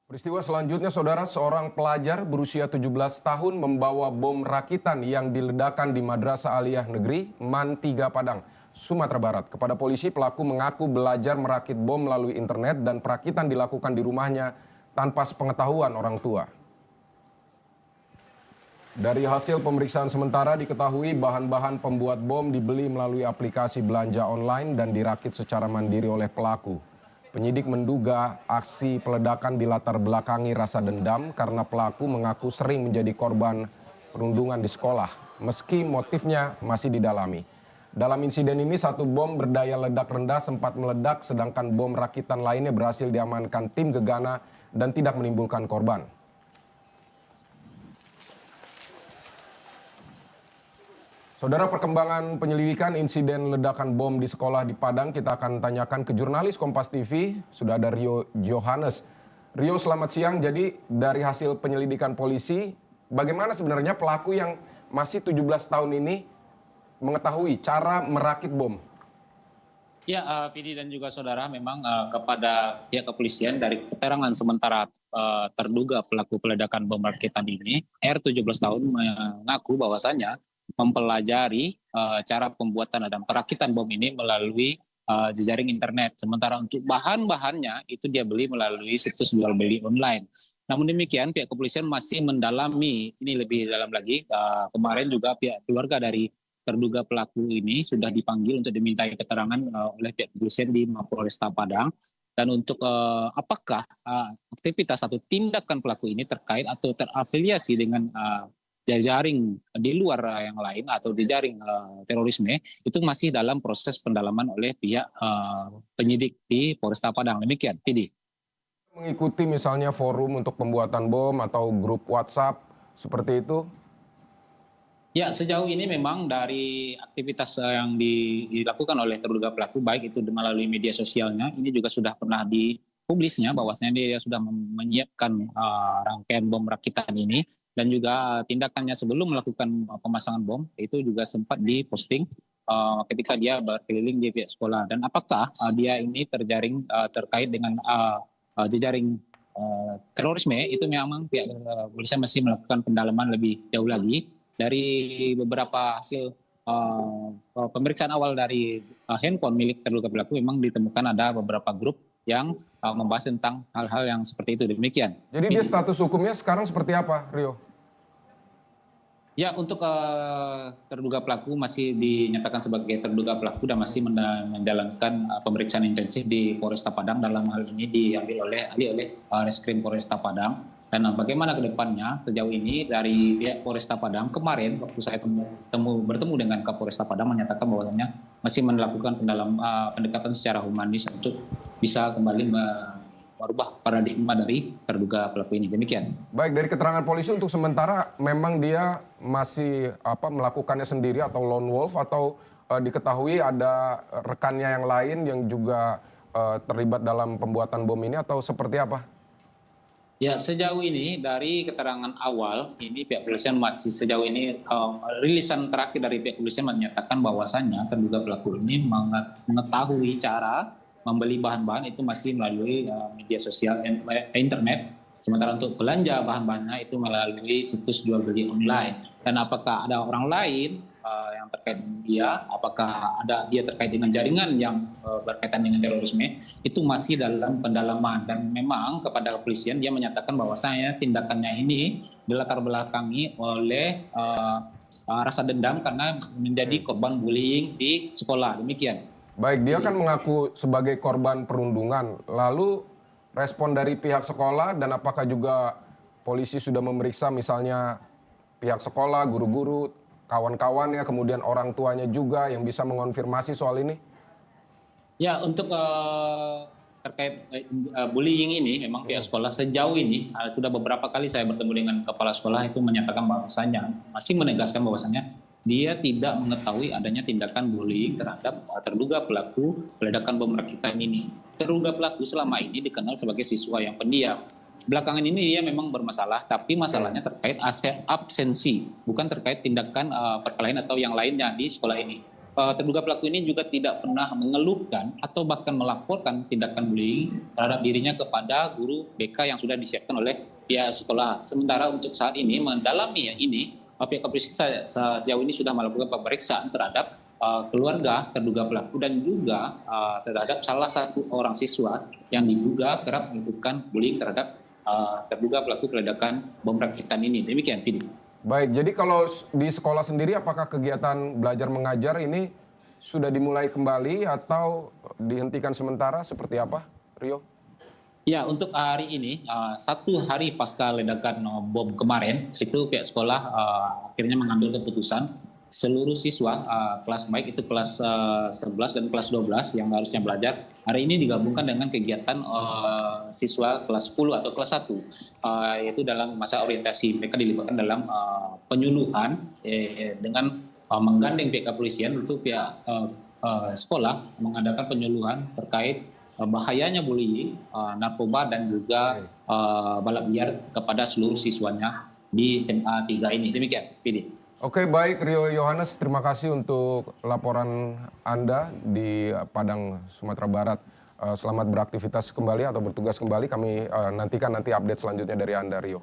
Peristiwa selanjutnya, saudara, seorang pelajar berusia 17 tahun membawa bom rakitan yang diledakkan di Madrasah Aliyah Negeri Man 3 Padang, Sumatera Barat. Kepada polisi, pelaku mengaku belajar merakit bom melalui internet dan perakitan dilakukan di rumahnya tanpa sepengetahuan orang tua. Dari hasil pemeriksaan sementara diketahui bahan-bahan pembuat bom dibeli melalui aplikasi belanja online dan dirakit secara mandiri oleh pelaku. Penyidik menduga aksi peledakan dilatar belakangi rasa dendam karena pelaku mengaku sering menjadi korban perundungan di sekolah, meski motifnya masih didalami. Dalam insiden ini, satu bom berdaya ledak rendah sempat meledak, sedangkan bom rakitan lainnya berhasil diamankan tim gegana dan tidak menimbulkan korban. Saudara, perkembangan penyelidikan insiden ledakan bom di sekolah di Padang kita akan tanyakan ke jurnalis Kompas TV, sudah ada Rio Johannes. Rio, selamat siang. Jadi dari hasil penyelidikan polisi, bagaimana sebenarnya pelaku yang masih 17 tahun ini mengetahui cara merakit bom? Ya, Pidi dan juga saudara, memang kepada pihak kepolisian dari keterangan sementara terduga pelaku peledakan bom rakitan ini, R 17 tahun mengaku bahwasannya mempelajari cara pembuatan dan perakitan bom ini melalui jejaring internet. Sementara untuk bahan-bahannya itu dia beli melalui situs jual beli online. Namun demikian pihak kepolisian masih mendalami ini lebih dalam lagi. Kemarin juga pihak keluarga dari terduga pelaku ini sudah dipanggil untuk dimintai keterangan oleh pihak kepolisian di Mapolresta Padang. Dan untuk apakah aktivitas atau tindakan pelaku ini terkait atau terafiliasi dengan jejaring di luar yang lain atau jejaring terorisme, itu masih dalam proses pendalaman oleh pihak penyidik di Polresta Padang. Demikian, Pidi. Mengikuti misalnya forum untuk pembuatan bom atau grup WhatsApp seperti itu? Ya, sejauh ini memang dari aktivitas yang dilakukan oleh terduga pelaku, baik itu melalui media sosialnya, ini juga sudah pernah dipublisnya bahwasanya dia sudah menyiapkan rangkaian bom rakitan ini. Dan juga tindakannya sebelum melakukan pemasangan bom itu juga sempat diposting ketika dia berkeliling di pihak sekolah. Dan apakah dia ini terjaring terkait dengan jejaring terorisme, itu memang pihak kepolisian masih melakukan pendalaman lebih jauh lagi. Dari beberapa hasil pemeriksaan awal dari handphone milik terduga pelaku, memang ditemukan ada beberapa grup yang membahas tentang hal-hal yang seperti itu. Demikian. Jadi dia status hukumnya sekarang seperti apa, Rio? Ya, untuk terduga pelaku masih dinyatakan sebagai terduga pelaku dan masih menjalankan pemeriksaan intensif di Polresta Padang. Dalam hal ini diambil oleh Reskrim Polresta Padang. Dan bagaimana ke depannya sejauh ini dari pihak Polresta Padang, kemarin waktu saya bertemu dengan Kapolresta Padang menyatakan bahwasanya masih melakukan pendekatan secara humanis untuk bisa kembali merubah paradigma dari terduga pelaku ini. Demikian. Baik, dari keterangan polisi untuk sementara memang dia masih melakukannya sendiri atau lone wolf, atau diketahui ada rekannya yang lain yang juga terlibat dalam pembuatan bom ini, atau seperti apa? Ya, sejauh ini dari keterangan awal ini pihak kepolisian masih sejauh ini rilisan terakhir dari pihak kepolisian menyatakan bahwasannya terduga pelaku ini mengetahui cara membeli bahan-bahan itu masih melalui media sosial internet. Sementara untuk belanja bahan-bahannya itu melalui situs jual beli online. Dan apakah ada orang lain yang terkait dengan dia, apakah ada dia terkait dengan jaringan yang berkaitan dengan terorisme, itu masih dalam pendalaman. Dan memang kepada kepolisian dia menyatakan bahwasanya tindakannya ini dilatar belakangi oleh rasa dendam karena menjadi korban bullying di sekolah. Demikian. Baik, dia kan mengaku sebagai korban perundungan. Lalu respon dari pihak sekolah, dan apakah juga polisi sudah memeriksa misalnya pihak sekolah, guru-guru, kawan-kawannya, kemudian orang tuanya juga yang bisa mengonfirmasi soal ini? Ya, untuk terkait bullying ini memang pihak sekolah sejauh ini sudah beberapa kali saya bertemu dengan kepala sekolah itu menyatakan bahwasanya masih menegaskan bahwasanya dia tidak mengetahui adanya tindakan bullying terhadap terduga pelaku peledakan bom rakitan ini. Terduga pelaku selama ini dikenal sebagai siswa yang pendiam. Belakangan ini dia memang bermasalah, tapi masalahnya terkait absensi, bukan terkait tindakan perkelahian atau yang lainnya di sekolah ini. terduga pelaku ini juga tidak pernah mengeluhkan atau bahkan melaporkan tindakan bullying terhadap dirinya kepada guru BK yang sudah disiapkan oleh pihak sekolah. Sementara untuk saat ini mendalami ini, pihak kepolisian sejauh ini sudah melakukan pemeriksaan terhadap keluarga terduga pelaku dan juga terhadap salah satu orang siswa yang diduga kerap melakukan bullying terhadap terduga pelaku peledakan bom rakitan ini. Demikian, Fidi. Baik, jadi kalau di sekolah sendiri apakah kegiatan belajar mengajar ini sudah dimulai kembali atau dihentikan sementara seperti apa, Rio? Ya, untuk hari ini, 1 hari pasca ledakan bom kemarin, itu pihak sekolah akhirnya mengambil keputusan seluruh siswa kelas baik itu kelas 11 dan kelas 12 yang harusnya belajar, hari ini digabungkan dengan kegiatan siswa kelas 10 atau kelas 1, yaitu dalam masa orientasi. Mereka dilibatkan dalam penyuluhan dengan menggandeng pihak kepolisian untuk pihak sekolah mengadakan penyuluhan terkait bahayanya bullying, narkoba dan juga balap liar kepada seluruh siswanya di SMA 3 ini. Demikian, Pidi. Oke, baik Rio Yohanes, terima kasih untuk laporan Anda di Padang, Sumatera Barat. Selamat beraktivitas kembali atau bertugas kembali. Kami nantikan nanti update selanjutnya dari Anda, Rio.